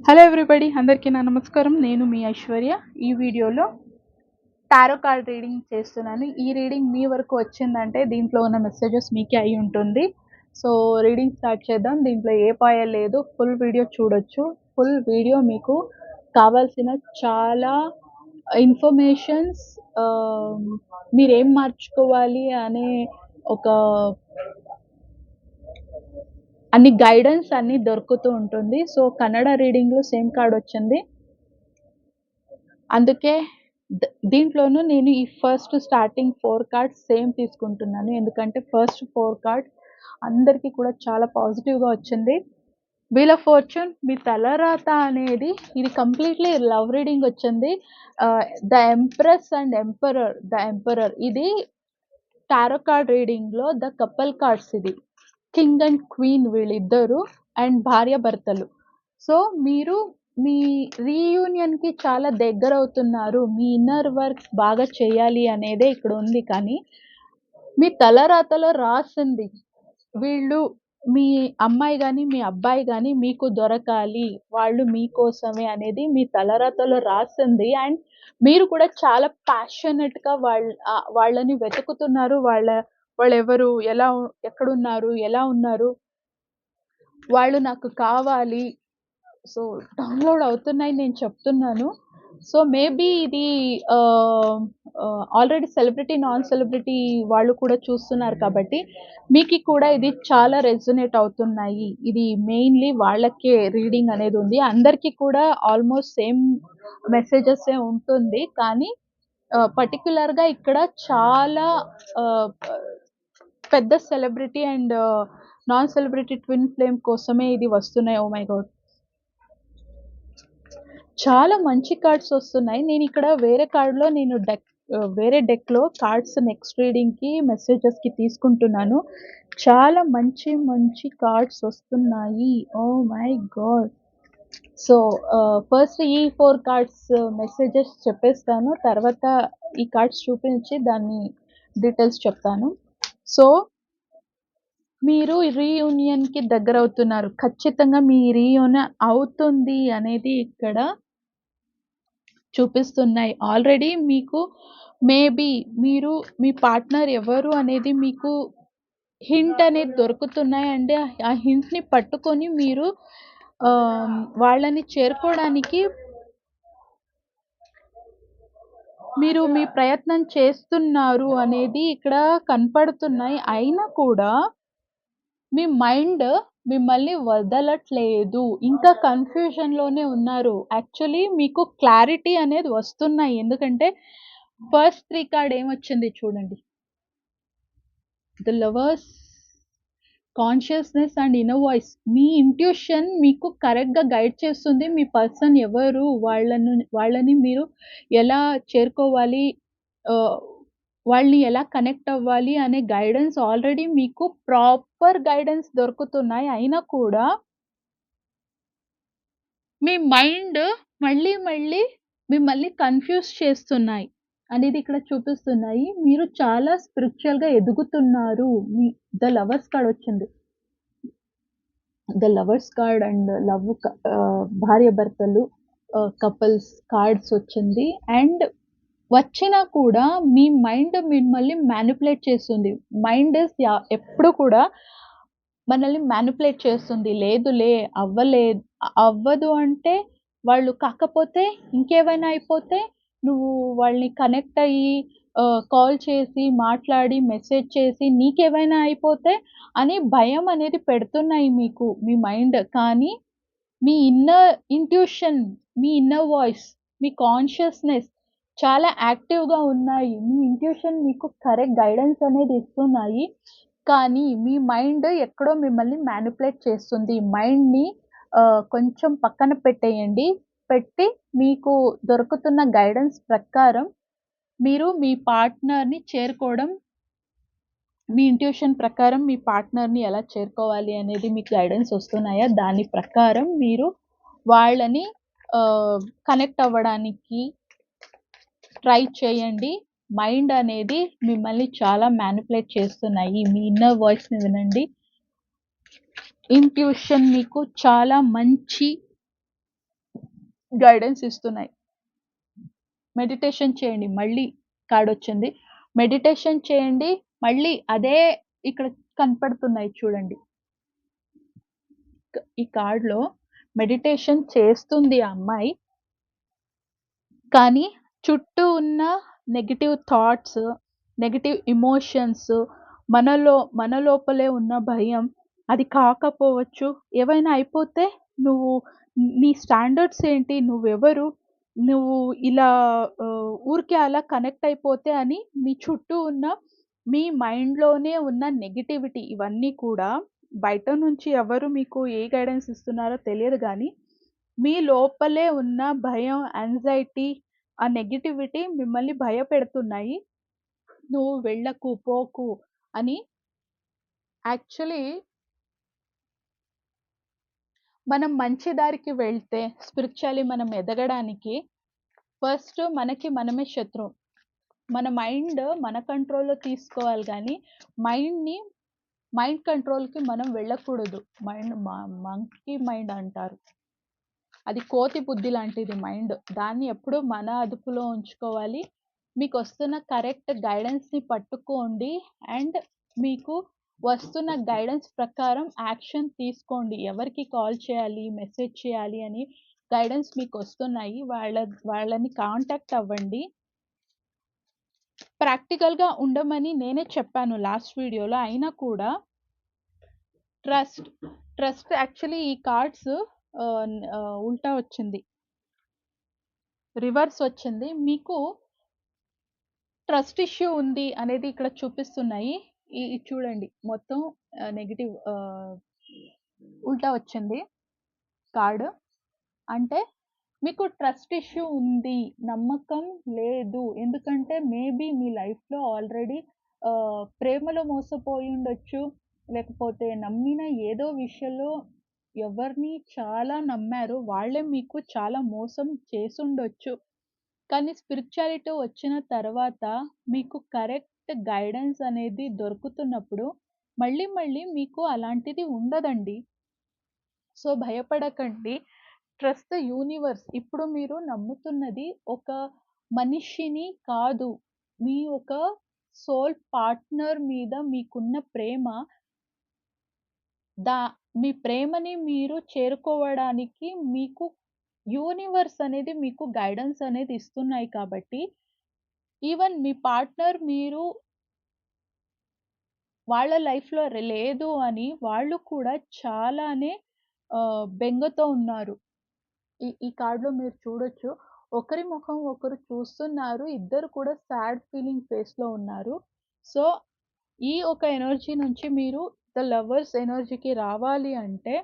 Hello everybody, అందరికీ నా నమస్కారం. నేను మీ ఐశ్వర్య. ఈ వీడియోలో టారో కార్డ్ రీడింగ్ చేస్తున్నాను. ఈ రీడింగ్ మీ వరకు వచ్చిందంటే దీంట్లో ఉన్న మెసేజెస్ మీకే అయి ఉంటుంది. సో రీడింగ్ స్టార్ట్ చేద్దాం. దీంట్లో ఏ పాయల్ లేదు, ఫుల్ వీడియో చూడొచ్చు. ఫుల్ వీడియో మీకు కావాల్సిన చాలా ఇన్ఫర్మేషన్స్, మీరేం మార్చుకోవాలి అనే ఒక అన్ని గైడెన్స్ అన్నీ దొరుకుతూ ఉంటుంది. సో కన్నడ రీడింగ్లో సేమ్ కార్డ్ వచ్చింది, అందుకే దీంట్లోనూ నేను ఈ ఫస్ట్ స్టార్టింగ్ 4 కార్డ్స్ సేమ్ తీసుకుంటున్నాను. ఎందుకంటే ఫస్ట్ 4 కార్డ్ అందరికీ కూడా చాలా పాజిటివ్గా వచ్చింది. వీల్ ఆఫ్ ఫార్చ్యూన్, మీ తలరాత అనేది ఇది కంప్లీట్లీ లవ్ రీడింగ్ వచ్చింది. ద ఎంప్రెస్ అండ్ ఎంపరర్ ఇది టారో కార్డ్ రీడింగ్లో ద కపుల్ కార్డ్స్. ఇది కింగ్ అండ్ క్వీన్ వీళ్ళిద్దరు అండ్ భార్య భర్తలు. సో మీరు మీ రీయూనియన్కి చాలా దగ్గర అవుతున్నారు. మీ ఇన్నర్ వర్క్ బాగా చేయాలి అనేదే ఇక్కడ ఉంది. కానీ మీ తలరాతలో రాసింది వీళ్ళు, మీ అమ్మాయి కానీ మీ అబ్బాయి కానీ మీకు దొరకాలి, వాళ్ళు మీకోసమే అనేది మీ తలరాతలో రాసింది. అండ్ మీరు కూడా చాలా ప్యాషనెట్గా వాళ్ళని వెతుకుతున్నారు. వాళ్ళెవరు, ఎక్కడున్నారు, ఎలా ఉన్నారు, వాళ్ళు నాకు కావాలి. సో డౌన్లోడ్ అవుతున్నాయి, నేను చెప్తున్నాను. సో మేబీ ఇది ఆల్రెడీ సెలబ్రిటీ, నాన్ సెలబ్రిటీ వాళ్ళు కూడా చూస్తున్నారు కాబట్టి మీకు కూడా ఇది చాలా రెజొనేట్ అవుతున్నాయి. ఇది మెయిన్లీ వాళ్ళకే రీడింగ్ అనేది ఉంది. అందరికీ కూడా ఆల్మోస్ట్ సేమ్ మెసేజెసే ఉంటుంది. కానీ పర్టిక్యులర్గా ఇక్కడ చాలా పెద్ద celebrity and non celebrity twin flame కోసమే ఇది వస్తున్నాయి. ఓ మై గాడ్, చాలా మంచి కార్డ్స్ వస్తున్నాయి. నేను ఇక్కడ వేరే కార్డ్లో వేరే డెక్లో కార్డ్స్ నెక్స్ట్ రీడింగ్కి మెసేజెస్కి తీసుకుంటున్నాను. చాలా మంచి మంచి కార్డ్స్ వస్తున్నాయి. Oh my god. So first ఈ 4 కార్డ్స్ మెసేజెస్ చెప్పేస్తాను, తర్వాత ఈ కార్డ్స్ చూపించి దాన్ని డీటెయిల్స్ చెప్తాను. సో మీరు రీయూనియన్కి దగ్గర అవుతున్నారు. ఖచ్చితంగా మీ రీయూనియన్ అవుతుంది అనేది ఇక్కడ చూపిస్తున్నాయి. ఆల్రెడీ మీకు మేబీ మీరు మీ పార్ట్నర్ ఎవరు అనేది మీకు హింట్ అనేది దొరుకుతున్నాయి. అంటే ఆ హింట్ని పట్టుకొని మీరు వాళ్ళని చేరుకోవడానికి మీరు మీ ప్రయత్నం చేస్తున్నారు అనేది ఇక్కడ కనపడుతున్నాయి. అయినా కూడా మీ మైండ్ మిమ్మల్ని వదలట్లేదు. ఇంకా కన్‌ఫ్యూజన్‌లోనే ఉన్నారు. యాక్చువల్లీ మీకు క్లారిటీ అనేది వస్తున్నాయి. ఎందుకంటే ఫస్ట్ 3 కార్డ్ ఏమొచ్చింది చూడండి. The lovers, consciousness and inner voice. Me intuition మీకు కరెక్ట్‌గా గైడ్ చేస్తుంది. మీ పర్సన్ ఎవరు, వాళ్ళని మీరు ఎలా చేరుకోవాలి, ఆహ్, వాళ్ళని ఎలా కనెక్ట్ అవ్వాలి అనే గైడెన్స్ ఆల్రెడీ మీకు ప్రాపర్ గైడెన్స్ దొరుకుతున్నాయి. అయినా కూడా మీ మైండ్ మళ్ళీ మిమ్మల్ని కన్‌ఫ్యూజ్ చేస్తున్నాయి అనేది ఇక్కడ చూపిస్తున్నాయి. మీరు చాలా స్పిరిచ్యువల్‌గా ఎదుగుతున్నారు. ద లవర్స్ కార్డ్ వచ్చింది. ద లవర్స్ కార్డ్ అండ్ భార్యాభర్తలు, కపుల్స్ కార్డ్స్ వచ్చింది. అండ్ వచ్చినా కూడా మీ మైండ్ మిమ్మల్ని మ్యానిపులేట్ చేస్తుంది. మైండ్ ఎప్పుడు కూడా మనల్ని మ్యానిపులేట్ చేస్తుంది. లేదులే, అవ్వదు అంటే వాళ్ళు కాకపోతే ఇంకేమైనా అయిపోతే, నువ్వు వాళ్ళని కనెక్ట్ అయ్యి కాల్ చేసి, మాట్లాడి, మెసేజ్ చేసి నీకేమైనా అయిపోతే అని భయం అనేది పెడుతున్నాయి మీకు మీ మైండ్. కానీ మీ ఇన్నర్ ఇంట్యూషన్, మీ ఇన్నర్ వాయిస్, మీ కాన్షియస్‌నెస్ చాలా యాక్టివ్‌గా ఉన్నాయి. మీ ఇంట్యూషన్ మీకు కరెక్ట్ గైడెన్స్ అనేది ఇస్తున్నాయి. కానీ మీ మైండ్ ఎక్కడో మిమ్మల్ని మ్యానిపులేట్ చేస్తుంది. మైండ్‌ని కొంచెం పక్కన పెట్టేయండి. పెట్టి మీకు దొరుకుతున్న గైడెన్స్ ప్రకారం మీరు మీ పార్ట్నర్‌ని చేరుకోవడం, మీ ఇంట్యూషన్ ప్రకారం మీ పార్ట్నర్‌ని ఎలా చేరుకోవాలి అనేది మీకు గైడెన్స్ వస్తున్నాయా? దాని ప్రకారం మీరు వాళ్ళని కనెక్ట్ అవ్వడానికి ట్రై చేయండి. మైండ్ అనేది మిమ్మల్ని చాలా మ్యానిపులేట్ చేస్తున్నాయి. మీ ఇన్నర్ వాయిస్‌ని వినండి. ఇంట్యూషన్ మీకు చాలా మంచి గైడెన్స్ ఇస్తున్నాయి. మెడిటేషన్ చేయండి. మళ్ళీ కార్డొచ్చింది. మెడిటేషన్ చేయండి. మళ్ళీ అదే ఇక్కడ కనపడుతున్నాయి చూడండి. ఈ కార్డ్‌లో మెడిటేషన్ చేస్తుంది ఆ అమ్మాయి. కానీ చుట్టూ ఉన్న నెగెటివ్ థాట్స్, నెగెటివ్ ఎమోషన్స్, మన లోపలే ఉన్న భయం, అది కాకపోవచ్చు. ఏవైనా అయిపోతే నువ్వు నీ స్టాండర్డ్స్ ఏంటి? నువ్వెవరు? నువ్వు ఇలా ఊరికే అలా కనెక్ట్ అయిపోతే అని మీ చుట్టూ ఉన్న మీ మైండ్‌లోనే ఉన్న నెగటివిటీ ఇవన్నీ కూడా బయట నుంచి ఎవరు మీకు ఏ గైడెన్స్ ఇస్తున్నారో తెలియదు గానీ, మీ లోపలే ఉన్న భయం, యాంగ్జైటీ, ఆ నెగటివిటీ మిమ్మల్ని భయపెడుతున్నాయి. నువ్వు వెళ్ళకు, పోకు అని. యాక్చువల్లీ మనం మంచి దారికి వెళ్తే స్పిరిచువల్లీ మనం ఎదగడానికి ఫస్ట్ మనకి మనమే శత్రువు. మన మైండ్ మన కంట్రోల్‌లో తీసుకోవాలి గానీ, మైండ్‌ని మైండ్ కంట్రోల్‌కి మనం వెళ్ళకూడదు. మంకీ మైండ్ అంటారు. అది కోతి బుద్ధి లాంటిది మైండ్. దాన్ని ఎప్పుడూ మన అదుపులో ఉంచుకోవాలి. మీకొస్తున్న కరెక్ట్ గైడెన్స్‌ని పట్టుకోండి. అండ్ మీకు వస్తున్న గైడెన్స్ ప్రకారం యాక్షన్ తీసుకోండి. ఎవరికి కాల్ చేయాలి, మెసేజ్ చేయాలి అని గైడెన్స్ మీకొస్తున్నాయి. వాళ్ళని కాంటాక్ట్ అవ్వండి. ప్రాక్టికల్‌గా ఉండమని నేనే చెప్పాను లాస్ట్ వీడియోలో. అయినా కూడా ట్రస్ట్ యాక్చువల్లీ ఈ కార్డ్స్ ఉల్టా వచ్చింది. రివర్స్ వచ్చింది. మీకు ట్రస్ట్ ఇష్యూ ఉంది అనేది ఇక్కడ చూపిస్తున్నాయి. ఇది చూడండి మొత్తం నెగెటివ్ ఉల్టా వచ్చింది కార్డ్. అంటే మీకు ట్రస్ట్ ఇష్యూ ఉంది. నమ్మకం లేదు. ఎందుకంటే మేబీ మీ లైఫ్‌లో ఆల్రెడీ ప్రేమలో మోసపోయుండొచ్చు. లేకపోతే నమ్మిన ఏదో విషయంలో ఎవరిని చాలా నమ్మారో వాళ్ళే మీకు చాలా మోసం చేసుండొచ్చు. కానీ స్పిరిచువాలిటీ వచ్చిన తర్వాత మీకు కరెక్ట్ గైడెన్స్ అనేది దొరుకుతున్నప్పుడు మళ్ళీ మళ్ళీ మీకు అలాంటిది ఉండదండి. సో, భయపడకండి. Trust the universe. ఇప్పుడు మీరు నమ్ముతున్నది ఒక మనిషిని కాదు. మీ ఒక సోల్ పార్ట్నర్ మీద మీకున్న ప్రేమ దా మీ ప్రేమని మీరు చేరుకోవడానికి మీకు యూనివర్స్ అనేది మీకు గైడెన్స్ అనేది ఇస్తున్నాయి కాబట్టి, ఈవెన్ మీ పార్ట్నర్ మీరు వాళ్ళ లైఫ్‌లో లేదు అని వాళ్ళు కూడా చాలానే బెంగతో ఉన్నారు. ఈ కార్డ్‌లో మీరు చూడొచ్చు. ఒకరి మొఖం ఒకరు చూస్తున్నారు. ఇద్దరు కూడా సాడ్ ఫీలింగ్ ఫేస్‌లో ఉన్నారు. సో, ఈ ఒక ఎనర్జీ నుంచి మీరు ద లవర్స్ ఎనర్జీకి రావాలి అంటే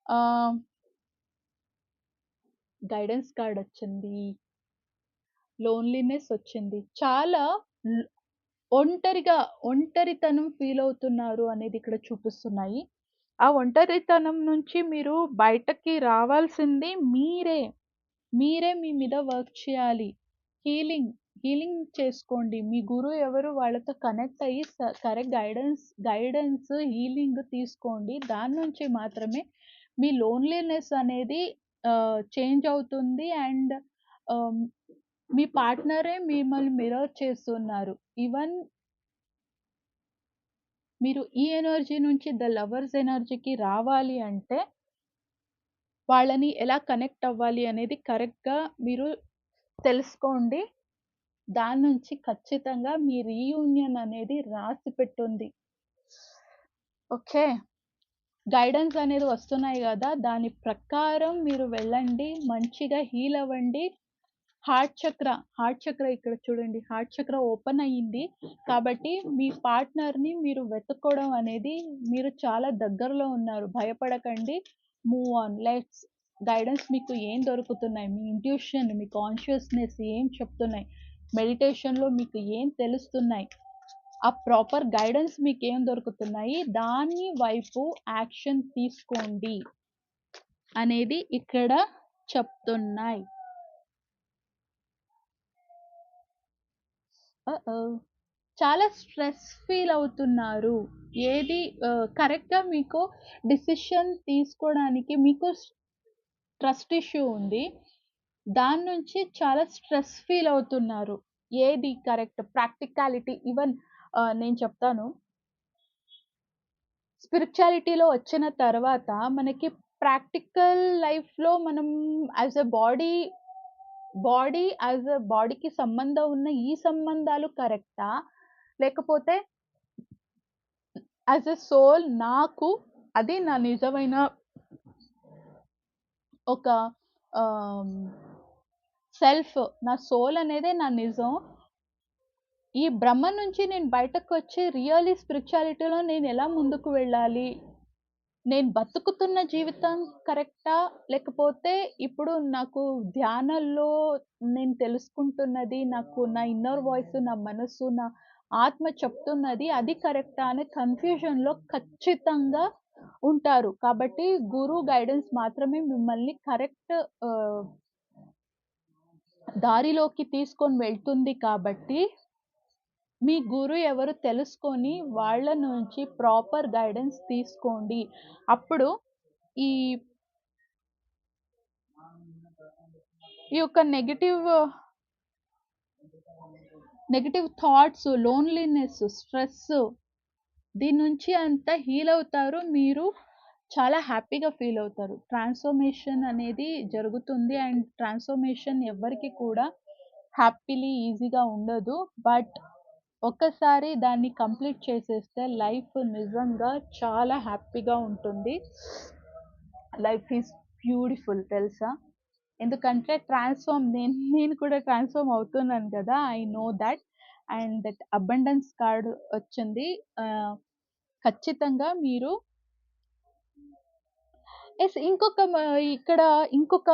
ఆహ్, గైడెన్స్ కార్డ్ వచ్చింది. లోన్‌లీనెస్ వచ్చింది. చాలా ల్ ఒంటరితనం ఫీల్ అవుతున్నారు అనేది ఇక్కడ చూపిస్తున్నాయి. ఆ ఒంటరితనం నుంచి మీరు బయటకి రావాల్సింది మీరే. మీరే మీ మీద వర్క్ చేయాలి. హీలింగ్, హీలింగ్ చేసుకోండి. మీ గురువు ఎవరు వాళ్ళతో కనెక్ట్ అయ్యి కరెక్ట్ గైడెన్స్, హీలింగ్ తీసుకోండి. దాని నుంచి మాత్రమే మీ లోన్లీనెస్ అనేది చేంజ్ అవుతుంది. అండ్ ఆహ్, మీ పార్ట్నరే మిమ్మల్ని మిర్రర్ చేస్తున్నారు. ఈవెన్ మీరు ఈ ఎనర్జీ నుంచి ద లవర్స్ ఎనర్జీకి రావాలి అంటే వాళ్ళని ఎలా కనెక్ట్ అవ్వాలి అనేది కరెక్ట్‌గా మీరు తెలుసుకోండి. దాని నుంచి ఖచ్చితంగా మీ రీయూనియన్ అనేది రాసిపెట్టుంది. ఓకే. గైడెన్స్ అనేది వస్తున్నాయి గదా! దాని ప్రకారం మీరు వెళ్ళండి. మంచిగా హీల్ అవ్వండి. హార్ట్ చక్ర ఇక్కడ చూడండి. హార్ట్ చక్ర ఓపెన్ అయ్యింది. కాబట్టి మీ పార్ట్నర్‌ని మీరు వెతుక్కోవడం అనేది మీరు చాలా దగ్గరలో ఉన్నారు. భయపడకండి. Move on. గైడెన్స్ మీకు ఏం దొరుకుతున్నాయి? మీ ఇంట్యూషన్, మీ కాన్షియస్‌నెస్ ఏం చెప్తున్నాయి? మెడిటేషన్‌లో మీకు ఏం తెలుస్తున్నాయి? ఆ ప్రాపర్ గైడెన్స్ మీకేం దొరుకుతున్నాయి? దాని వైపు యాక్షన్ తీసుకోండి అనేది ఇక్కడ చెప్తున్నాయి. చాలా స్ట్రెస్ ఫీల్ అవుతున్నారు. ఏది కరెక్ట్‌గా మీకు డిసిషన్ తీసుకోవడానికి మీకు ట్రస్ట్ ఇష్యూ ఉంది. దాని నుంచి చాలా స్ట్రెస్ ఫీల్ అవుతున్నారు. ఏది కరెక్ట్? ప్రాక్టికాలిటీ ఈవెన్ నేను చెప్తాను. స్పిరిచువాలిటీలో వచ్చిన తర్వాత మనకి ప్రాక్టికల్ లైఫ్‌లో మనం యాస్ ఎ బాడీకి సంబంధం ఉన్న ఈ సంబంధాలు కరెక్టా? లేకపోతే యాస్ ఎ సోల్ నాకు అది నా నిజమైన ఒక ఆహ్, సెల్ఫ్, నా సోల్ అనేదే నా నిజం. ఈ బ్రహ్మ నుంచి నేను బయటకొచ్చి రియల్లీ స్పిరిచువాలిటీలో నేనెలా ముందుకు వెళ్ళాలి? నేను బతుకుతున్న జీవితం కరెక్టా? లేకపోతే ఇప్పుడు నాకు ధ్యానంలో నేను తెలుసుకుంటున్నది, నాకు నా ఇన్నర్ వాయిస్, నా మనసు, నా ఆత్మ చెప్తున్నది అది కరెక్టా అనే కన్‌ఫ్యూజన్‌లో ఖచ్చితంగా ఉంటారు. కాబట్టి గురు గైడెన్స్ మాత్రమే మిమ్మల్ని కరెక్ట్ ఆహ్, దారిలోకి తీసుకొని వెళ్తుంది కాబట్టి మీ గురు ఎవరు తెలుసుకొని వాళ్ళ నుంచి ప్రాపర్ గైడెన్స్ తీసుకోండి. అప్పుడు ఈ ఈ యొక్క నెగెటివ్ థాట్స్, లోన్‌లీనెస్, స్ట్రెస్ దీని నుంచి అంతా హీల్ అవుతారు. మీరు చాలా హ్యాపీగా ఫీల్ అవుతారు. ట్రాన్స్‌ఫర్మేషన్ అనేది జరుగుతుంది. అండ్ ట్రాన్స్‌ఫర్మేషన్ ఎవ్వరికీ కూడా ఈజీగా ఉండదు. బట్ ఒక్కసారి దాన్ని కంప్లీట్ చేసేస్తే లైఫ్ నిజంగా చాలా హ్యాపీగా ఉంటుంది. లైఫ్ ఈజ్ బ్యూటిఫుల్ తెలుసా? ఎందుకంటే నేను నేను కూడా ట్రాన్స్‌ఫార్మ్ అవుతున్నాను కదా! I know that. And that abundance card వచ్చింది. ఆహ్, ఖచ్చితంగా మీరు ఇంకొక ఇక్కడ ఇంకొక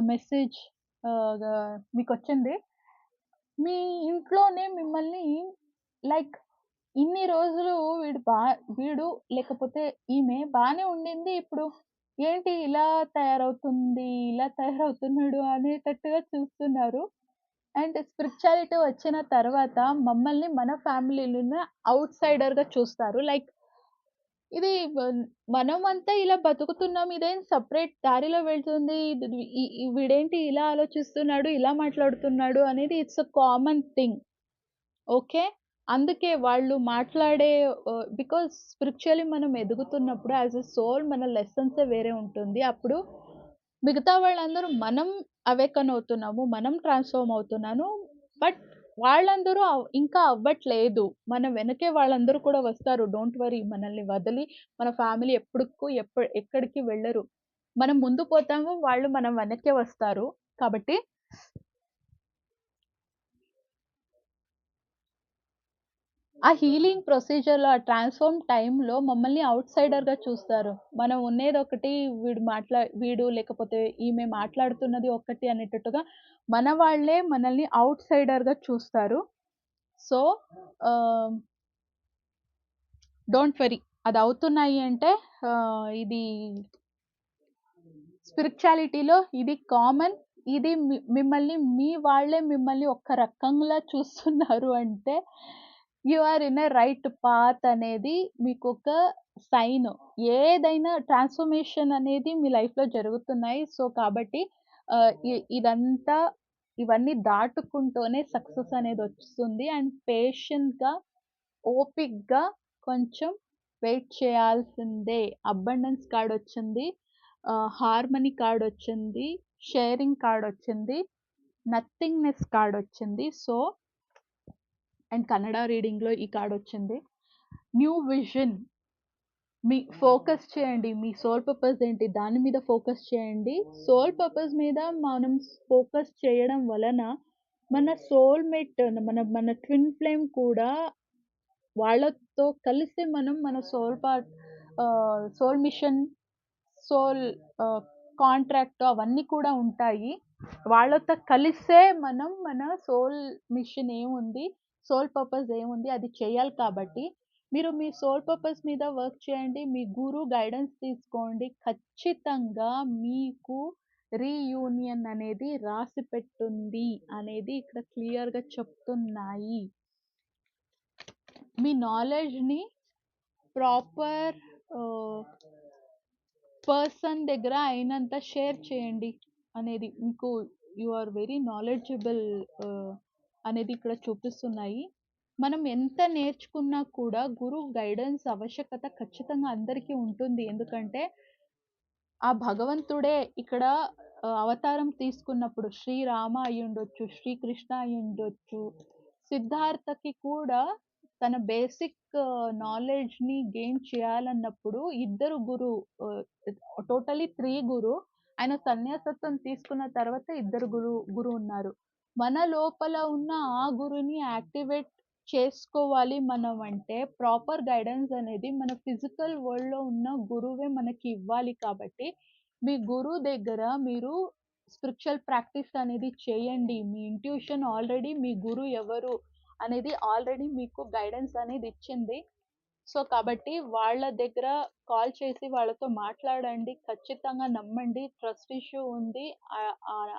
మెసేజ్ ఆహ్, మీకొచ్చింది. మీ ఇంట్లోనే మిమ్మల్ని లైక్ ఇన్ని రోజులు వీడు లేకపోతే ఈమె బానే ఉండింది. ఇప్పుడు ఏంటి ఇలా తయారవుతున్నాడు అనేటట్టుగా చూస్తున్నారు. అండ్ స్పిరిచువాలిటీ వచ్చిన తర్వాత మమ్మల్ని మన ఫ్యామిలీ‌లోనే ఔట్‌సైడర్‌గా చూస్తారు. లైక్ ఇది మనమంతా ఇలా బతుకుతున్నాం. ఇదేం సెపరేట్ దారిలో వెళ్తుంది. ఇది వీడేంటి ఇలా ఆలోచిస్తున్నాడు, ఇలా మాట్లాడుతున్నాడు అనేది it's a common thing. Okay. అందుకే వాళ్ళు మాట్లాడే బికాజ్ స్పిరిచువల్లీ మనం ఎదుగుతున్నప్పుడు యాస్ ఎ సోల్ మన లెసన్సే వేరే ఉంటుంది. అప్పుడు మిగతా వాళ్ళందరూ మనం అవేకన్ అవుతున్నాము. మనం ట్రాన్స్‌ఫార్మ్ అవుతున్నాను. బట్ వాళ్ళందరూ ఇంకా అవ్వట్లేదు. మన వెనకే వాళ్ళందరూ కూడా వస్తారు. డోంట్ వర్రీ మనల్ని వదిలి మన ఫ్యామిలీ ఎక్కడికి వెళ్ళరు. మనం ముందు పోతాము. వాళ్ళు మన వెనకే వస్తారు. కాబట్టి ఆ హీలింగ్ ప్రొసీజర్‌లో, ఆ ట్రాన్స్‌ఫార్మ్ టైమ్‌లో మమ్మల్ని ఔట్‌సైడర్‌గా చూస్తారు. మనం ఉండేదొకటి, వీడు లేకపోతే ఈమె మాట్లాడుతున్నది ఒకటి అనేటట్టుగా మన వాళ్ళే మనల్ని ఔట్‌సైడర్‌గా చూస్తారు. సో, ఆహ్, డోంట్ వరీ అదవుతున్నాయి అంటే ఇది స్పిరిచువాలిటీలో ఇది కామన్. ఇది మిమ్మల్ని ఒక రకంలా చూస్తున్నారు అంటే, you are in a right path అనేది మీకొక సైన్. ఏదైనా ట్రాన్స్‌ఫర్మేషన్ అనేది మీ లైఫ్‌లో జరుగుతున్నాయి. సో, కాబట్టి ఆహ్, ఇ ఇదంతా ఇవన్నీ దాటుకుంటూనే సక్సెస్ అనేదొస్తుంది. అండ్ పేషెంట్‌గా, ఓపికగా కొంచెం వెయిట్ చేయాల్సిందే. అబండెన్స్ కార్డొచ్చింది. హార్మనీ కార్డొచ్చింది. షేరింగ్ కార్డొచ్చింది. నథింగ్‌నెస్ కార్డొచ్చింది. సో, అండ్ కన్నడ రీడింగ్‌లో ఈ కార్డొచ్చింది. New vision. ఫోకస్ చేయండి. మీ సోల్ పర్పస్ ఏంటి? దాని మీద ఫోకస్ చేయండి. సోల్ పర్పస్ మీద మనం ఫోకస్ చేయడం వలన మన సోల్‌మేట్ మన ట్విన్ ఫ్లేమ్ కూడా వాళ్ళతో కలిసి మనం మన సోల్ మిషన్, సోల్ ఆహ్, కాంట్రాక్ట్ అవన్నీ కూడా ఉంటాయి. వాళ్ళతో కలిసే మనం మన సోల్ మిషన్ ఏముంది, సోల్ పర్పస్ ఏముంది అది చేయాలి కాబట్టి, మీరు మీ సోల్ పర్పస్ మీద వర్క్ చేయండి. మీ గురు గైడెన్స్ తీసుకోండి. ఖచ్చితంగా మీకు రీయూనియన్ అనేది రాసిపెట్టుంది అనేది ఇక్కడ క్లియర్‌గా చెప్తున్నాయి. మీ నాలెడ్జ్‌ని ప్రాపర్ ఆహ్, పర్సన్ దగ్గర అయినంత షేర్ చేయండి అనేది. మీకు యూ ఆర్ వెరీ నాలెడ్జబుల్ అనేది ఇక్కడ చూపిస్తున్నాయి. మనం ఎంత నేర్చుకున్నా కూడా గురువు గైడెన్స్ ఆవశ్యకత ఖచ్చితంగా అందరికీ ఉంటుంది. ఎందుకంటే ఆ భగవంతుడే ఇక్కడ అవతారం తీసుకున్నప్పుడు శ్రీరామ అయ్యుండొచ్చు, శ్రీకృష్ణ అయ్యుండొచ్చు. సిద్ధార్థకి కూడా తన బేసిక్ నాలెడ్జ్‌ని గెయిన్ చేయాలన్నప్పుడు ఇద్దరు ఆహ్, టోటల్లీ 3 ఆయన సన్యాసత్వం తీసుకున్న తర్వాత ఇద్దరు ఉన్నారు. మన లోపల ఉన్న ఆ గురుని యాక్టివేట్ చేసుకోవాలి మనం అంటే ప్రాపర్ గైడెన్స్ అనేది మన ఫిజికల్ వరల్డ్‌లో ఉన్న గురువే మనకి ఇవ్వాలి కాబట్టి, మీ గురువు దగ్గర మీరు స్పిరిచ్యువల్ ప్రాక్టీస్ అనేది చేయండి. మీ ఇంట్యూషన్ ఆల్రెడీ మీ గురువు ఎవరు అనేది ఆల్రెడీ మీకు గైడెన్స్ అనేది ఇచ్చింది. సో, కాబట్టి వాళ్ళ దగ్గర కాల్ చేసి వాళ్ళతో మాట్లాడండి. ఖచ్చితంగా నమ్మండి. ట్రస్ట్ ఇష్యూ ఉంది. ఆహ్, ఆహ్,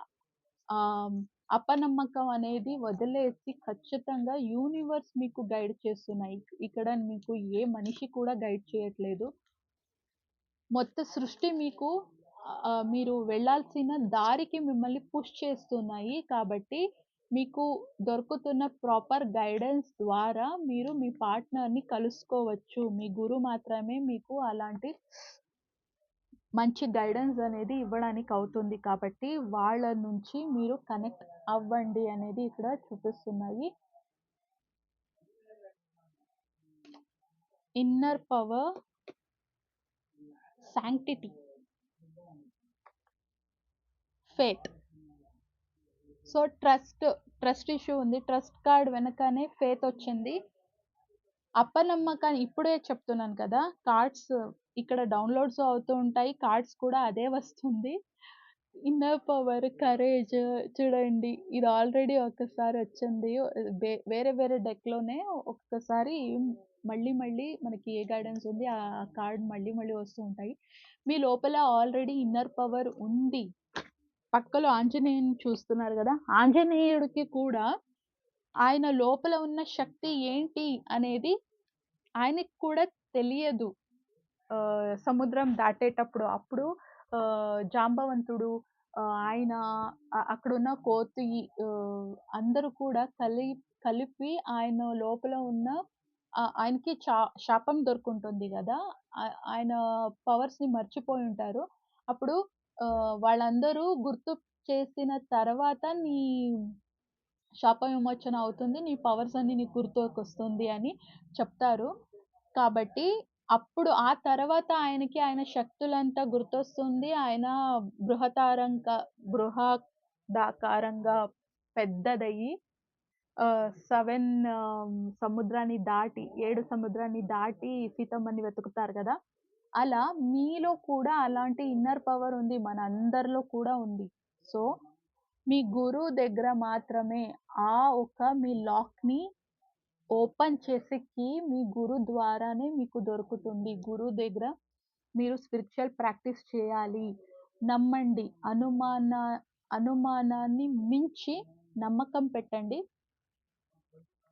ఆహ్, అపనమ్మకం అనేది వదిలేసి ఖచ్చితంగా యూనివర్స్ మీకు గైడ్ చేస్తున్నాయి. ఇక్కడ మీకు ఏ మనిషి కూడా గైడ్ చేయట్లేదు. మొత్తం సృష్టి మీకు మీరు వెళ్ళాల్సిన దారికి మిమ్మల్ని పుష్ చేస్తున్నాయి. కాబట్టి మీకు దొరుకుతున్న ప్రాపర్ గైడెన్స్ ద్వారా మీరు మీ పార్ట్నర్‌ని కలుసుకోవచ్చు. మీ గురువు మాత్రమే మీకు అలాంటి మంచి గైడెన్స్ అనేది ఇవ్వడానికి అవుతుంది. కాబట్టి వాళ్ళ నుంచి మీరు కనెక్ట్ అవ్వండి అనేది ఇక్కడ చూపిస్తున్నాయి. Inner power, sanctity, faith. So, trust issue ఉంది. ట్రస్ట్ కార్డ్ వెనకనే ఫెయిత్ వచ్చింది. అపనమ్మకాన్ని ఇప్పుడే చెప్తున్నాను కదా! కార్డ్స్ ఇక్కడ డౌన్‌లోడ్స్ అవుతూ ఉంటాయి. కార్డ్స్ కూడా అదే వస్తుంది. ఇన్నర్ పవర్, కరేజ్ చూడండి. ఇది ఆల్రెడీ ఒక్కసారి వచ్చింది. వేరే వేరే డెక్‌లోనే ఒక్కసారి మళ్ళీ మళ్ళీ మనకి ఏ గైడెన్స్ ఉంది ఆ కార్డ్ మళ్ళీ మళ్ళీ వస్తూ ఉంటాయి. మీ లోపల ఆల్రెడీ ఇన్నర్ పవర్ ఉంది. పక్కలో ఆంజనేయుడిని చూస్తున్నారు గదా! ఆంజనేయుడికి కూడా ఆయన లోపల ఉన్న శక్తి ఏంటి అనేది ఆయనకి కూడా తెలియదు. సముద్రం దాటేటప్పుడు. అప్పుడు జాంబవంతుడు ఆయన అక్కడున్న కోతి అందరూ కూడా కలిపి ఆయన లోపల ఉన్న ఆయనకి శాపం దొరుకుంటుంది గదా! ఆయన పవర్స్‌ని మర్చిపోయుంటారు. అప్పుడు వాళ్ళందరూ గుర్తు చేసిన తర్వాత శాప విమోచన అవుతుంది. నీ పవర్స్ అన్నీ నీకు గుర్తుకొస్తుంది అని చెప్తారు. కాబట్టి అప్పుడు ఆ తర్వాత ఆయనకి ఆయన శక్తులంతా గుర్తొస్తుంది. ఆయన బృహతారంక బృహదాకారంగా పెద్దదయ్యి 7 సముద్రాన్ని దాటి 7 సముద్రాన్ని దాటి సీతమ్మని వెతుకుతారు గదా! అలా మీలో కూడా అలాంటి ఇన్నర్ పవర్ ఉంది. మనందరిలో కూడా ఉంది. సో, మీ గురువు దగ్గర మాత్రమే ఆ ఒక మీ లాక్‌ని ఓపెన్ చేసే కీ మీ గురు ద్వారానే మీకు దొరుకుతుంది. గురువు దగ్గర మీరు స్పిరిచ్యువల్ ప్రాక్టీస్ చేయాలి. నమ్మండి. అనుమానాన్ని మించి నమ్మకం పెట్టండి.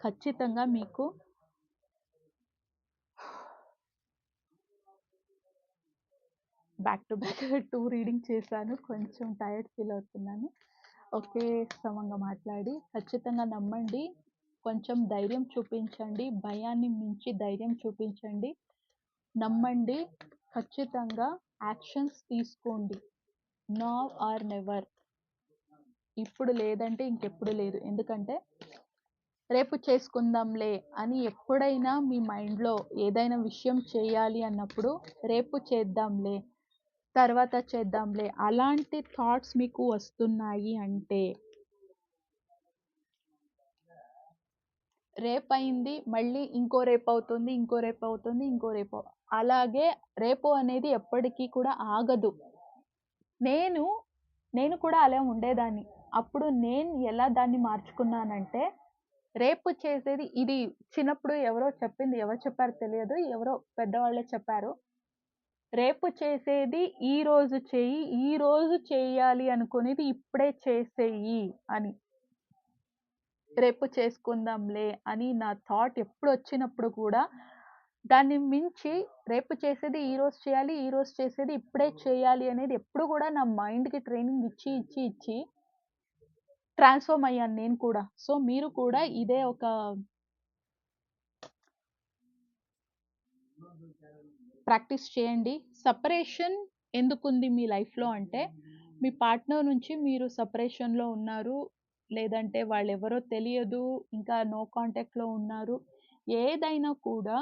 ఖచ్చితంగా మీకు బ్యాక్ టు బ్యాక్ 2 రీడింగ్ చేశాను. కొంచెం టైర్డ్ ఫీల్ అవుతున్నాను. ఒకే సమంగా మాట్లాడి ఖచ్చితంగా నమ్మండి. కొంచెం ధైర్యం చూపించండి. భయాన్ని మించి ధైర్యం చూపించండి. నమ్మండి. ఖచ్చితంగా యాక్షన్స్ తీసుకోండి. Now or never. ఇప్పుడు లేదంటే ఇంకెప్పుడు లేదు. ఎందుకంటే రేపు చేసుకుందాంలే అని ఎప్పుడైనా మీ మైండ్‌లో ఏదైనా విషయం చేయాలి అన్నప్పుడు రేపు చేద్దాంలే, తర్వాత చేద్దాంలే అలాంటి థాట్స్ మీకు వస్తున్నాయి అంటే రేపయింది మళ్ళీ ఇంకో రేపవుతుంది, ఇంకో రేపవుతుంది, ఇంకో రేపు. అలాగే రేపు అనేది ఎప్పటికీ కూడా ఆగదు. నేను, నేను కూడా అలా ఉండేదాన్ని. అప్పుడు నేను ఎలా దాన్ని మార్చుకున్నానంటే, రేపు చేసేది ఇది చిన్నప్పుడు ఎవరో చెప్పింది ఎవరు చెప్పారో తెలియదు. ఎవరో పెద్దవాళ్ళే చెప్పారు. రేపు చేసేది ఈరోజు చెయ్యి. ఈరోజు చేయాలి అనుకునేది ఇప్పుడే చేసేయి అని. రేపు చేసుకుందాంలే అని నా థాట్ ఎప్పుడొచ్చినప్పుడు కూడా దాన్ని మించి రేపు చేసేది ఈరోజు చేయాలి. ఈరోజు చేసేది ఇప్పుడే చేయాలి అనేది ఎప్పుడు కూడా నా మైండ్‌కి ట్రైనింగ్ ఇచ్చి ట్రాన్స్‌ఫార్మ్ అయ్యాను నేను కూడా. సో, మీరు కూడా ఇదే ఒక ప్రాక్టీస్ చేయండి. సెపరేషన్ ఎందుకుంది మీ లైఫ్‌లో అంటే, మీ పార్ట్నర్ నుంచి మీరు సెపరేషన్‌లో ఉన్నారు. లేదంటే వాళ్ళెవరో తెలియదు. ఇంకా నో కాంటాక్ట్‌లో ఉన్నారు. ఏదైనా కూడా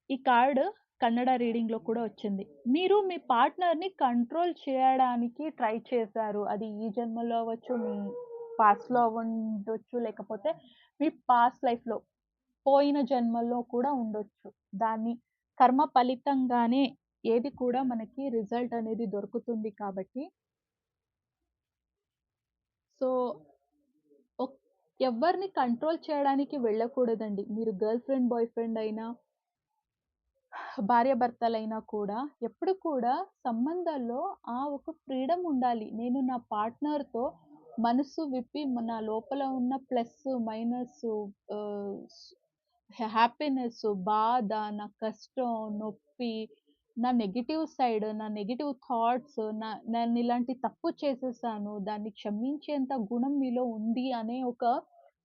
ఈ కార్డ్ కన్నడ రీడింగ్‌లో కూడా వచ్చింది. మీరు మీ పార్ట్నర్‌ని కంట్రోల్ చేయడానికి ట్రై చేశారు. అది ఈ జన్మలో అవ్వచ్చు, మీ పాస్ట్‌లో అవ్వుండొచ్చు, లేకపోతే మీ పాస్ట్ లైఫ్‌లో పోయిన జన్మల్లో కూడా ఉండొచ్చు. దాన్ని కర్మ ఫలితంగానే ఏది కూడా మనకి రిజల్ట్ అనేది దొరుకుతుంది కాబట్టి, సో, ఒక్ ఎవ్వరిని కంట్రోల్ చేయడానికి వెళ్ళకూడదండి. మీరు గర్ల్ ఫ్రెండ్, బాయ్ ఫ్రెండ్ అయినా, భార్యాభర్తలైనా కూడా ఎప్పుడు కూడా సంబంధాల్లో ఒక ఫ్రీడమ్ ఉండాలి. నేను నా పార్ట్నర్‌తో మనసు విప్పి నా లోపల ఉన్న ప్లస్, మైనస్సు ఆహ్, హ్యాపీనెస్, బాధ, నా కష్టం, నొప్పి, నా నెగెటివ్ సైడ్, నా నెగెటివ్ థాట్స్, నేనిలాంటి తప్పు చేసేసాను. దాన్ని క్షమించేంత గుణం మీలో ఉంది అనే ఒక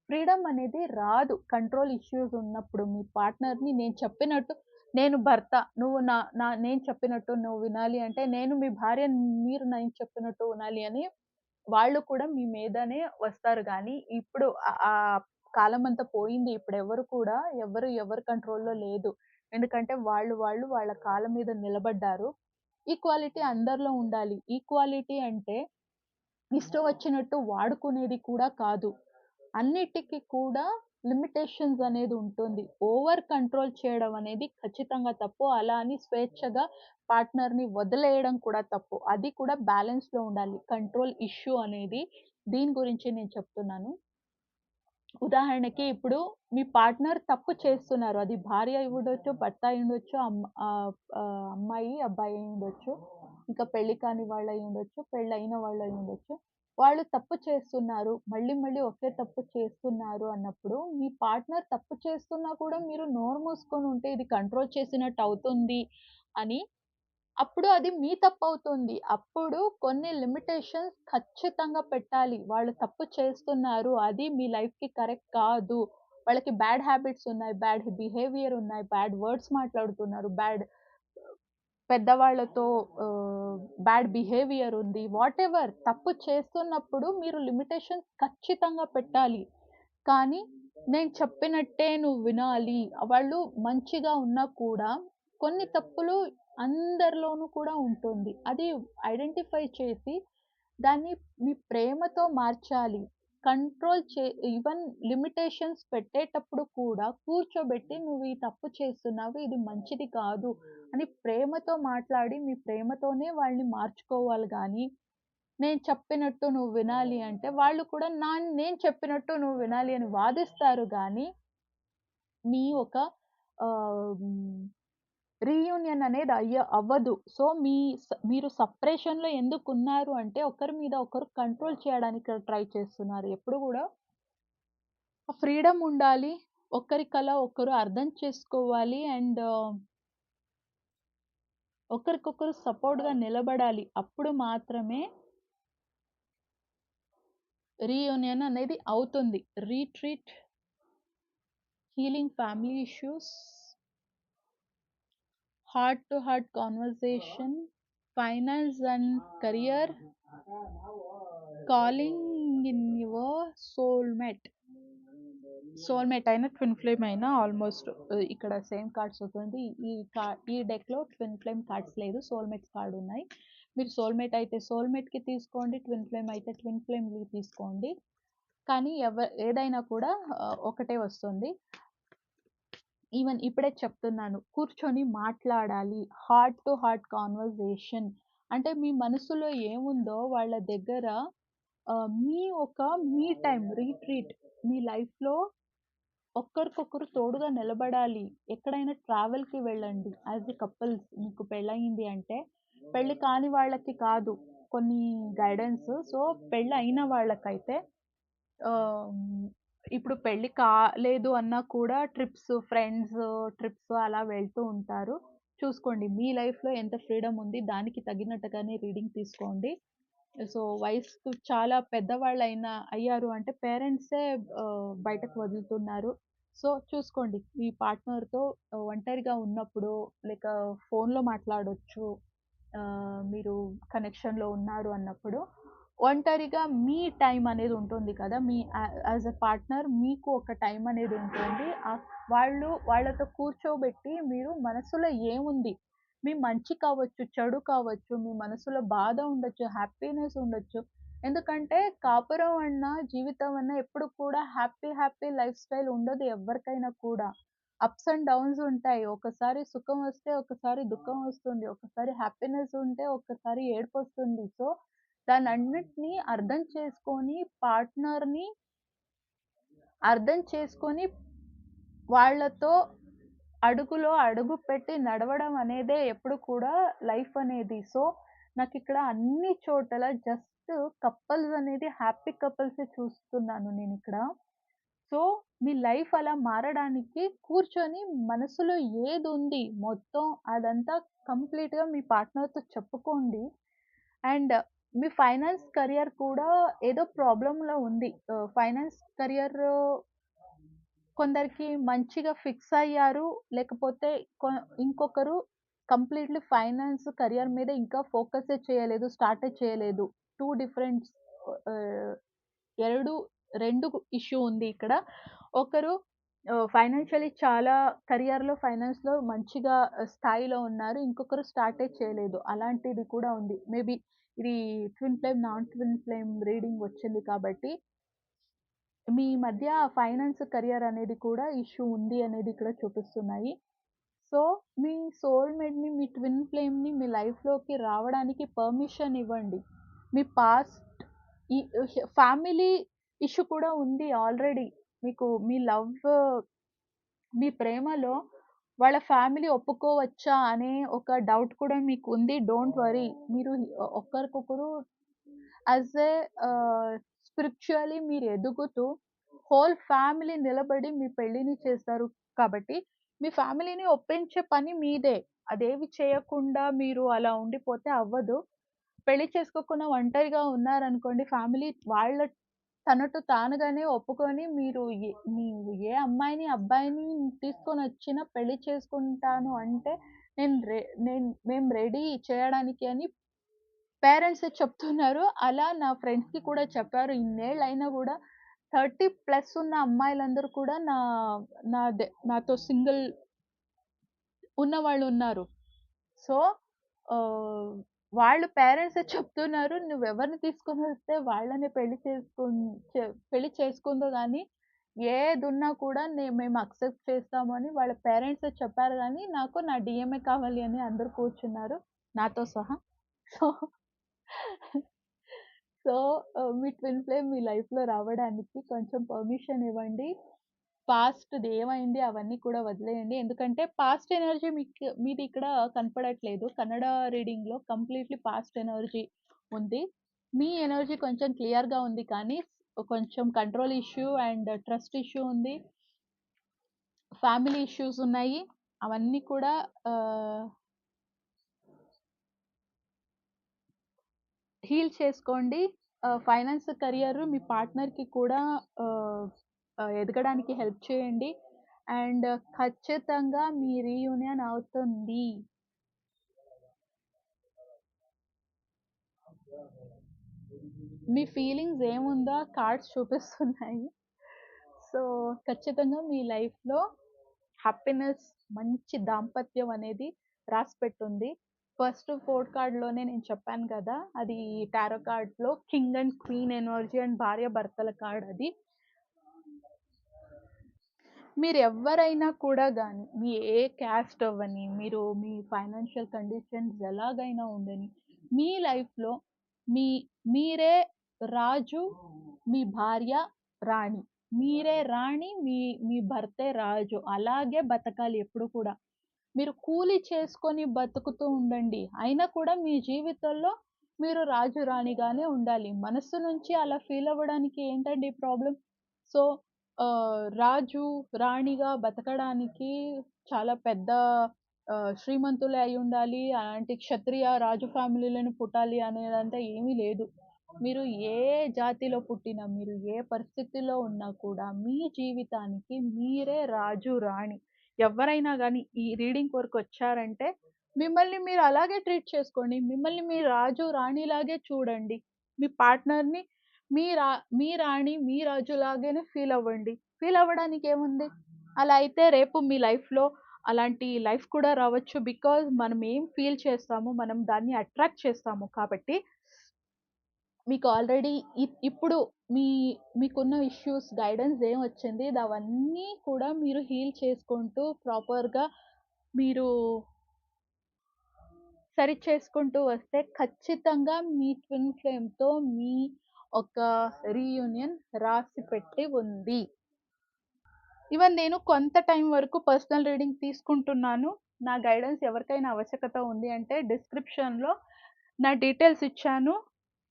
ఫ్రీడమ్ అనేది రాదు. కంట్రోల్ ఇష్యూస్ ఉన్నప్పుడు మీ పార్ట్నర్‌ని నేను చెప్పినట్టు నేను భర్త, నువ్వు నా నా నేను చెప్పినట్టు నువ్వు వినాలి అంటే, నేను మీ భార్య మీరు నేను చెప్పినట్టు వినాలి అని వాళ్ళు కూడా మీ మీదనే వస్తారు గానీ, ఇప్పుడు ఆ కాలమంతా పోయింది. ఇప్పుడెవరు కూడా ఎవరి కంట్రోల్‌లో లేదు. ఎందుకంటే వాళ్ళు వాళ్ళ కాళ్ళ మీద నిలబడ్డారు. ఈక్వాలిటీ అందరిలో ఉండాలి. ఈక్వాలిటీ అంటే ఇష్టం వచ్చినట్టు వాడుకునేది కూడా కాదు. అన్నిటికి కూడా లిమిటేషన్స్ అనేది ఉంటుంది. ఓవర్ కంట్రోల్ చేయడం అనేది ఖచ్చితంగా తప్పు. అలా అని స్వేచ్ఛగా పార్ట్నర్‌ని వదిలేయడం కూడా తప్పు. అది కూడా బ్యాలెన్స్‌లో ఉండాలి. కంట్రోల్ ఇష్యూ అనేది దీని గురించి నేను చెప్తున్నాను. ఉదాహరణకి ఇప్పుడు మీ పార్ట్నర్ తప్పు చేస్తున్నారు. అది భార్య అయ్యుండొచ్చు, భర్త అయ్యుండొచ్చు, అమ్మాయి, అబ్బాయి అయ్యుండొచ్చు. ఇంకా పెళ్లి కాని వాళ్ళయ్యుండొచ్చు, పెళ్లయిన వాళ్ళయ్యుండొచ్చు. వాళ్ళు తప్పు చేస్తున్నారు. మళ్ళీ మళ్ళీ ఒకే తప్పు చేస్తున్నారు అన్నప్పుడు, మీ పార్ట్నర్ తప్పు చేస్తున్నా కూడా మీరు నోరు మూసుకొని ఉంటే ఇది కంట్రోల్ చేసినట్టు అవుతుంది అని అప్పుడు అది మీ తప్పవుతుంది. అప్పుడు కొన్ని లిమిటేషన్స్ ఖచ్చితంగా పెట్టాలి. వాళ్ళు తప్పు చేస్తున్నారు. అది మీ లైఫ్‌కి కరెక్ట్ కాదు. వాళ్ళకి బ్యాడ్ హ్యాబిట్స్ ఉన్నాయి. బ్యాడ్ బిహేవియర్ ఉన్నాయి. బ్యాడ్ వర్డ్స్ మాట్లాడుతున్నారు. పెద్దవాళ్ళతో బ్యాడ్ బిహేవియర్ ఉంది. వాటెవర్ తప్పు చేస్తున్నప్పుడు మీరు లిమిటేషన్స్ ఖచ్చితంగా పెట్టాలి. కానీ నేను చెప్పినట్టే నువ్వు వినాలి. వాళ్ళు మంచిగా ఉన్నా కూడా కొన్ని తప్పులు అందరిలోనూ కూడా ఉంటుంది. అది ఐడెంటిఫై చేసి దాన్ని మీ ప్రేమతో మార్చాలి. కంట్రోల్ చే ఈవెన్ లిమిటేషన్స్ పెట్టేటప్పుడు కూడా కూర్చోబెట్టి నువ్వు ఈ తప్పు చేస్తున్నావు. ఇది మంచిది కాదు అని ప్రేమతో మాట్లాడి మీ ప్రేమతోనే వాళ్ళని మార్చుకోవాలి గానీ నేను చెప్పినట్టు నువ్వు వినాలి అంటే, వాళ్ళు కూడా నేను చెప్పినట్టు నువ్వు వినాలి అని వాదిస్తారు గానీ, మీ ఒక హ్మ్, రీయూనియన్ అనేది అవ్వదు. సో, మీరు సెపరేషన్‌లో ఎందుకున్నారు అంటే, ఒకరి మీద ఒకరు కంట్రోల్ చేయడానికి ట్రై చేస్తున్నారు. ఎప్పుడు గూడా ఫ్రీడమ్ ఉండాలి. ఒకరి ఒకరు అర్థం చేసుకోవాలి. అండ్ ఒకరికొకరు సపోర్ట్‌గా నిలబడాలి. అప్పుడు మాత్రమే రీయూనియన్ అనేది అవుతుంది. Retreat, healing family issues, heart to heart conversation, finance and career, calling in your soulmate. Soulmate అయినా, ట్విన్ ఫ్లేమ్ అయినా ఆల్‌మోస్ట్ ఇక్కడ సేమ్ కార్డ్స్ వస్తుంది. ఈ డెక్‌లో ట్విన్ ఫ్లేమ్ కార్డ్స్ లేదు. సోల్‌మేట్స్ కార్డ్ ఉన్నాయి. మీరు సోల్‌మేట్ అయితే సోల్‌మేట్‌కి తీసుకోండి. ట్విన్ ఫ్లేమ్ అయితే ట్విన్ ఫ్లేమ్‌కి తీసుకోండి. కానీ ఏదైనా కూడా ఒకటే వస్తుంది. ఈవెన్ ఇప్పుడే చెప్తున్నాను. కూర్చొని మాట్లాడాలి. Heart to heart conversation. అంటే మీ మనసులో ఏముందో వాళ్ళ దగ్గర మీ ఒక మీ టైమ్ రీట్రీట్ మీ లైఫ్‌లో ఒక్కరికొకరు తోడుగా నిలబడాలి. ఎక్కడైనా ట్రావెల్‌కి వెళ్ళండి. యాస్ ఎ కపుల్స్ మీకు పెళ్లయింది అంటే, పెళ్లి కాని వాళ్ళకి కాదు కొన్ని గైడెన్స్. సో, పెళ్లయిన వాళ్ళకైతే ఆహ్, ఇప్పుడు పెళ్లి కాలేదు అన్నా కూడా ఫ్రెండ్స్ ట్రిప్స్ అలా వెళ్తూ ఉంటారు. చూసుకోండి మీ లైఫ్‌లో ఎంత ఫ్రీడమ్ ఉంది. దానికి తగినట్టుగానే రీడింగ్ తీసుకోండి. సో, వయసుకు చాలా అయ్యారు అంటే పేరెంట్సే బయటకు వదులుతున్నారు. సో, చూసుకోండి మీ పార్ట్నర్‌తో ఒంటరిగా ఉన్నప్పుడు లేక ఫోన్‌లో మాట్లాడొచ్చు. మీరు కనెక్షన్‌లో ఉన్నారు అన్నప్పుడు, ఒంటరిగా మీ టైమ్ అనేది ఉంటుంది కదా! మీ యాస్ ఎ పార్ట్నర్ మీకు ఒక టైమ్ అనేది ఉంటుంది. వాళ్ళతో కూర్చోబెట్టి మీరు మనసులో ఏముంది? మీ మంచి కావచ్చు, చెడు కావచ్చు, మీ మనసులో బాధ ఉండొచ్చు, హ్యాపీనెస్ ఉండొచ్చు. ఎందుకంటే కాపురం అన్నా, జీవితం అన్నా ఎప్పుడు కూడా హ్యాపీ లైఫ్ స్టైల్ ఉండదు ఎవ్వరికైనా కూడా. అప్స్ అండ్ డౌన్స్ ఉంటాయి. ఒకసారి సుఖం వస్తే, ఒకసారి దుఃఖం వస్తుంది. ఒకసారి హ్యాపీనెస్ ఉంటే, ఒక్కసారి ఏడుపొస్తుంది. సో, దానన్నిటిని పార్ట్నర్‌ని అర్థం చేసుకొని వాళ్ళతో అడుగులో అడుగు పెట్టి నడవడం అనేదే ఎప్పుడు కూడా లైఫ్ అనేది. సో, నాకిక్కడ అన్ని చోటల జస్ట్ కపుల్స్ అనేది హ్యాపీ కపుల్సే చూస్తున్నాను నేనిక్కడ. సో, మీ లైఫ్ అలా మారడానికి కూర్చొని మనసులో ఏదుంది మొత్తం అదంతా కంప్లీట్‌గా మీ పార్ట్నర్‌తో చెప్పుకోండి. అండ్ మీ ఫైనాన్స్ కరియర్ కూడా ఏదో ప్రాబ్లమ్‌లో ఉంది. ఫైనాన్స్ కరియర్ కొందరికి మంచిగా ఫిక్స్ అయ్యారు. లేకపోతే కొ ఇంకొకరు కంప్లీట్‌లీ ఫైనాన్స్ కరియర్ మీద ఇంకా ఫోకసే చేయలేదు. స్టార్టే చేయలేదు. 2 డిఫరెంట్స్ ఆహ్, 2, 2 ఇష్యూ ఉంది ఇక్కడ. ఒకరు ఫైనాన్షియల్లీ చాలా ఫైనాన్స్‌లో మంచిగా స్థాయిలో ఉన్నారు. ఇంకొకరు స్టార్టే చేయలేదు. అలాంటిది కూడా ఉంది. మేబీ ఇది twin flame, non twin flame reading వచ్చింది కాబట్టి మీ మధ్య ఫైనాన్స్ కరియర్ అనేది కూడా ఇష్యూ ఉంది అనేది ఇక్కడ చూపిస్తున్నాయి. సో, మీ సోల్‌మేట్‌ని, మీ ట్విన్ ఫ్లేమ్‌ని మీ లైఫ్‌లోకి రావడానికి పర్మిషన్ ఇవ్వండి. మీ పాస్ట్ ఈ ఫ్యామిలీ ఇష్యూ కూడా ఉంది ఆల్రెడీ. మీకు మీ ప్రేమలో వాళ్ళ ఫ్యామిలీ ఒప్పుకోవచ్చా అనే ఒక డౌట్ కూడా మీకుంది. Don't worry. మీరు ఒకరికొకరు యాస్ ఎ స్పిరిచ్యువల్లీ మీరు ఎదుగుతూ హోల్ ఫ్యామిలీ నిలబడి మీ పెళ్ళిని చేస్తారు కాబట్టి, మీ ఫ్యామిలీని ఒప్పించే పని మీదే. అదేవి చేయకుండా మీరు అలా ఉండిపోతే అవ్వదు. పెళ్లి చేసుకోకుండా ఒంటరిగా ఉన్నారనుకోండి ఫ్యామిలీ తనటు తానుగానే ఒప్పుకొని నీవు ఏ అమ్మాయిని, అబ్బాయిని తీసుకొనొచ్చినా పెళ్లి చేసుకుంటాను అంటే నేను రె నేను మేము రెడీ చేయడానికి అని పేరెంట్సే చెప్తున్నారు. అలా నా ఫ్రెండ్స్‌కి కూడా చెప్పారు. ఇన్నేళ్లయినా గూడా 30 ప్లస్ ఉన్న అమ్మాయిలందరూ కూడా నాతో సింగిల్ ఉన్నవాళ్ళున్నారు. సో, ఆహ్, వాళ్ళు పేరెంట్సే చెప్తున్నారు. "నువ్వెవరిని తీసుకొనొస్తే వాళ్ళనే పెళ్లి చేసుకుందువు గానీ, ఏదున్నా కూడా మేము యాక్సెప్ట్ చేస్తాము" అని వాళ్ళ పేరెంట్సే చెప్పారు గానీ, నాకు నా డీఎంఏ కావాలి అని అందరూ కూర్చున్నారు నాతో సహా. సో సో, మీ ట్విన్ ఫ్లేమ్ మీ లైఫ్‌లో రావడానికి కొంచెం పర్మిషన్ ఇవ్వండి. పాస్ట్‌ది ఏమైంది అవన్నీ కూడా వదిలేయండి. ఎందుకంటే పాస్ట్ ఎనర్జీ మీది ఇక్కడ కనపడట్లేదు. కన్నడ రీడింగ్‌లో కంప్లీట్‌లీ పాస్ట్ ఎనర్జీ ఉంది. మీ ఎనర్జీ కొంచెం క్లియర్‌గా ఉంది కానీ కొంచెం control issue and trust issue ఉంది. ఫ్యామిలీ ఇష్యూస్ ఉన్నాయి. అవన్నీ కూడా ఆహ్, హీల్ చేసుకోండి. ఫైనాన్స్ కరియర్ మీ పార్ట్నర్‌కి కూడా ఆహ్, ఎదగడానికి హెల్ప్ చేయండి. అండ్ ఖచ్చితంగా మీ రీయూనియన్ అవుతుంది. మీ ఫీలింగ్స్ ఏముందో కార్డ్స్ చూపిస్తున్నాయి. సో, ఖచ్చితంగా మీ లైఫ్‌లో హ్యాపీనెస్, మంచి దాంపత్యం అనేది రాసిపెట్టుంది. ఫస్ట్ 4 కార్డ్‌లోనే నేను చెప్పాను గదా! అది టారో కార్డ్‌లో king and queen energy and భార్యాభర్తల కార్డ్ అది. మీరెవ్వరైనా కూడా గాని, మీ ఏ క్యాస్ట్ అవ్వని, మీ ఫైనాన్షియల్ కండిషన్స్ ఎలాగైనా ఉండని, మీ లైఫ్‌లో మీ మీరే రాజు, మీ భార్య రాణి. మీరే రాణి, మీ భర్తే రాజు. అలాగే బతకాలి ఎప్పుడు కూడా. మీరు కూలి చేసుకొని బతుకుతూ ఉండండి. అయినా కూడా మీ జీవితంలో మీరు రాజు, రాణిగానే ఉండాలి. మనస్సు నుంచి అలా ఫీల్ అవ్వడానికి ఏంటండి ప్రాబ్లమ్? సో, రాజు, రాణిగా బతకడానికి చాలా పెద్ద శ్రీమంతులే అయ్యుండాలి, అలాంటి క్షత్రియ రాజు ఫ్యామిలీలోనే పుట్టాలి అనేదంతా ఏమీ లేదు. మీరు ఏ జాతిలో పుట్టినా, మీరు ఏ పరిస్థితిలో ఉన్నా కూడా మీ జీవితానికి మీరే రాజు, రాణి. ఎవ్వరైనా గానీ ఈ రీడింగ్ కొరకొచ్చారంటే మిమ్మల్ని మీరు అలాగే ట్రీట్ చేసుకోండి. మిమ్మల్ని మీ రాజు, రాణిలాగే చూడండి. మీ పార్ట్నర్‌ని మీ రాణి, మీ రాజులాగానే ఫీల్ అవ్వండి. ఫీల్ అవ్వడానికేముంది? అలా అయితే రేపు మీ లైఫ్‌లో అలాంటి లైఫ్ కూడా రావచ్చు. బికాజ్ మనం ఏం ఫీల్ చేస్తామో మనం దాన్ని అట్రాక్ట్ చేస్తాము. కాబట్టి మీకు ఆల్రెడీ ఇప్పుడు మీ మీకున్న ఇష్యూస్ గైడెన్స్ ఏమొచ్చింది? అవన్నీ కూడా మీరు హీల్ చేసుకుంటూ ప్రాపర్‌గా మీరు సరిచేసుకుంటూ వస్తే ఖచ్చితంగా మీ ట్విన్ ఫ్లేమ్‌తో మీ ఒక రీయూనియన్ రాసిపెట్టి ఉంది. ఈవెన్ నేను కొంత టైం వరకు పర్సనల్ రీడింగ్ తీసుకుంటున్నాను. నా గైడెన్స్ ఎవరికైనా ఆవశ్యకత ఉంది అంటే డిస్క్రిప్షన్‌లో నా డీటెయిల్స్ ఇచ్చాను.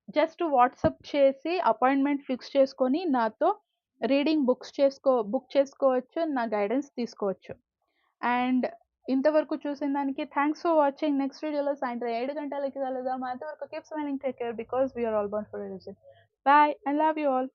జస్ట్ వాట్సాప్ చేసి అపాయింట్‌మెంట్ ఫిక్స్ చేసుకొని నాతో రీడింగ్ బుక్ చేసుకోవచ్చు. నా గైడెన్స్ తీసుకోవచ్చు. అండ్ ఇంతవరకు చూసిన దానికి థాంక్స్ ఫర్ వాచింగ్. నెక్స్ట్ వీడియోలో సాయంత్రం 7 గంటలకి కలుద్దాం. అంతవరకు keep smiling, take care because we are all born for a reason. Bye. I love you all.